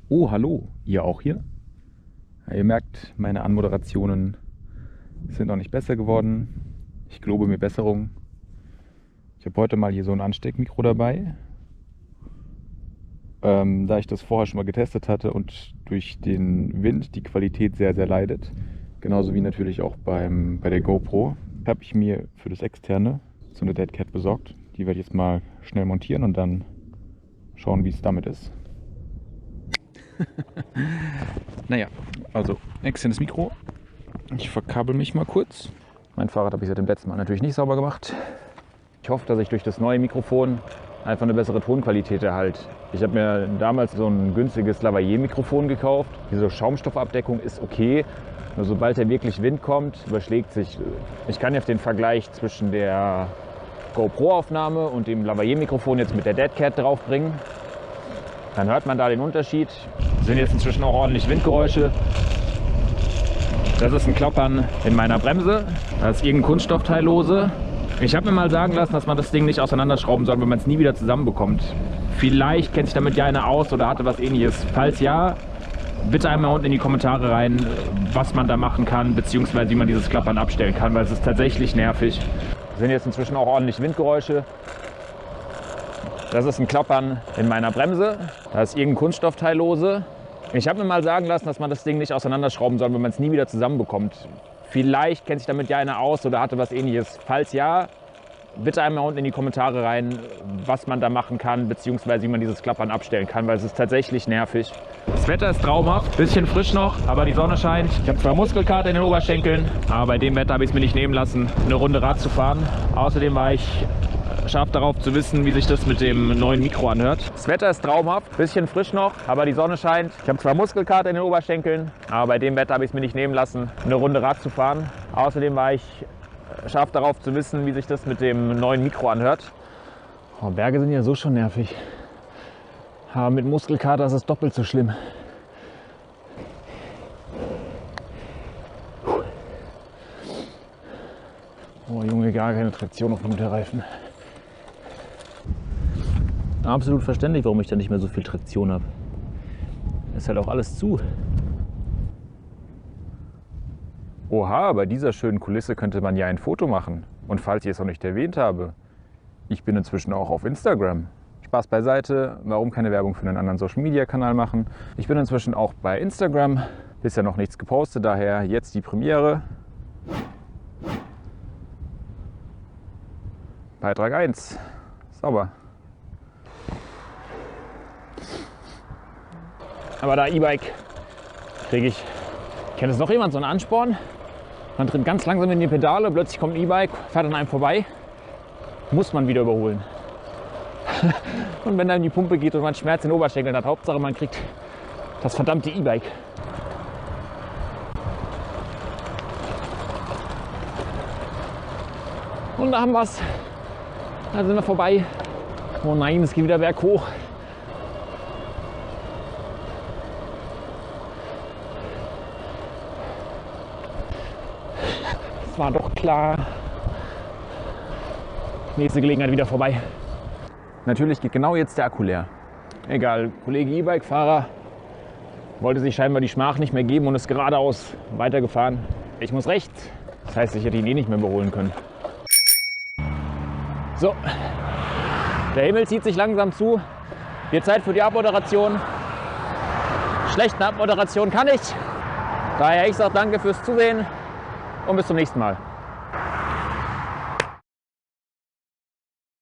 Oh, hallo, ihr auch hier? Ja, ihr merkt, meine Anmoderationen sind noch nicht besser geworden. Ich gelobe mir Besserung. Ich habe heute mal hier so ein Ansteckmikro dabei. Da ich das vorher schon mal getestet hatte und durch den Wind die Qualität sehr, sehr leidet, genauso wie natürlich auch bei der GoPro, habe ich mir für das Externe so eine Dead Cat besorgt. Die werde ich jetzt mal schnell montieren und dann schauen, wie es damit ist. Naja, also externes Mikro. Ich verkabel mich mal kurz. Mein Fahrrad habe ich seit dem letzten Mal natürlich nicht sauber gemacht. Ich hoffe, dass ich durch das neue Mikrofon einfach eine bessere Tonqualität erhalte. Ich habe mir damals so ein günstiges Lavalier-Mikrofon gekauft. Diese Schaumstoffabdeckung ist okay. Nur sobald da wirklich Wind kommt, überschlägt sich. Ich kann jetzt den Vergleich zwischen der GoPro-Aufnahme und dem Lavalier-Mikrofon jetzt mit der Dead Cat draufbringen. Dann hört man da den Unterschied. Es sind jetzt inzwischen auch ordentlich Windgeräusche. Das ist ein Kloppern in meiner Bremse. Da ist irgendein Kunststoffteil lose. Ich habe mir mal sagen lassen, dass man das Ding nicht auseinanderschrauben soll, wenn man es nie wieder zusammenbekommt. Vielleicht kennt sich damit ja einer aus oder hatte was Ähnliches. Falls ja, bitte einmal unten in die Kommentare rein, was man da machen kann, beziehungsweise wie man dieses Klappern abstellen kann, weil es ist tatsächlich nervig. Es sind jetzt inzwischen auch ordentlich Windgeräusche. Das ist ein Klappern in meiner Bremse. Da ist irgendein Kunststoffteil lose. Ich habe mir mal sagen lassen, dass man das Ding nicht auseinanderschrauben soll, wenn man es nie wieder zusammenbekommt. Vielleicht kennt sich damit ja einer aus oder hatte was Ähnliches. Falls ja, bitte einmal unten in die Kommentare rein, was man da machen kann, beziehungsweise wie man dieses Klappern abstellen kann, weil es ist tatsächlich nervig. Das Wetter ist traumhaft, bisschen frisch noch, aber die Sonne scheint. Ich habe zwar Muskelkater in den Oberschenkeln, aber bei dem Wetter habe ich es mir nicht nehmen lassen, eine Runde Rad zu fahren. Außerdem war ich scharf darauf zu wissen, wie sich das mit dem neuen Mikro anhört. Das Wetter ist traumhaft, bisschen frisch noch, aber die Sonne scheint. Ich habe zwar Muskelkater in den Oberschenkeln, aber bei dem Wetter habe ich es mir nicht nehmen lassen, eine Runde Rad zu fahren. Außerdem war ich scharf darauf zu wissen, wie sich das mit dem neuen Mikro anhört. Oh, Berge sind ja so schon nervig. Aber mit Muskelkater ist es doppelt so schlimm. Oh Junge, gar keine Traktion auf dem Hinterreifen. Absolut verständlich, warum ich da nicht mehr so viel Traktion habe. Ist halt auch alles zu. Oha, bei dieser schönen Kulisse könnte man ja ein Foto machen. Und falls ich es noch nicht erwähnt habe, ich bin inzwischen auch auf Instagram. Spaß beiseite, warum keine Werbung für einen anderen Social Media Kanal machen? Ich bin inzwischen auch bei Instagram, bisher noch nichts gepostet, daher jetzt die Premiere. Beitrag 1. Sauber. Aber da E-Bike kriege ich. Kennt es noch jemand, so einen Ansporn? Man tritt ganz langsam in die Pedale, plötzlich kommt ein E-Bike, fährt an einem vorbei, muss man wieder überholen. Und wenn dann die Pumpe geht und man Schmerz in den Oberschenkeln hat, Hauptsache man kriegt das verdammte E-Bike. Und da haben wir es. Da sind wir vorbei. Oh nein, es geht wieder berghoch. Das war doch klar. Nächste Gelegenheit wieder vorbei. Natürlich geht genau jetzt der Akku leer. Egal, Kollege E-Bike-Fahrer wollte sich scheinbar die Schmach nicht mehr geben und ist geradeaus weitergefahren. Ich muss rechts. Das heißt, ich hätte ihn eh nicht mehr überholen können. So, der Himmel zieht sich langsam zu. Wird Zeit für die Abmoderation. Schlechte Abmoderation kann ich. Daher ich sage danke fürs Zusehen und bis zum nächsten Mal.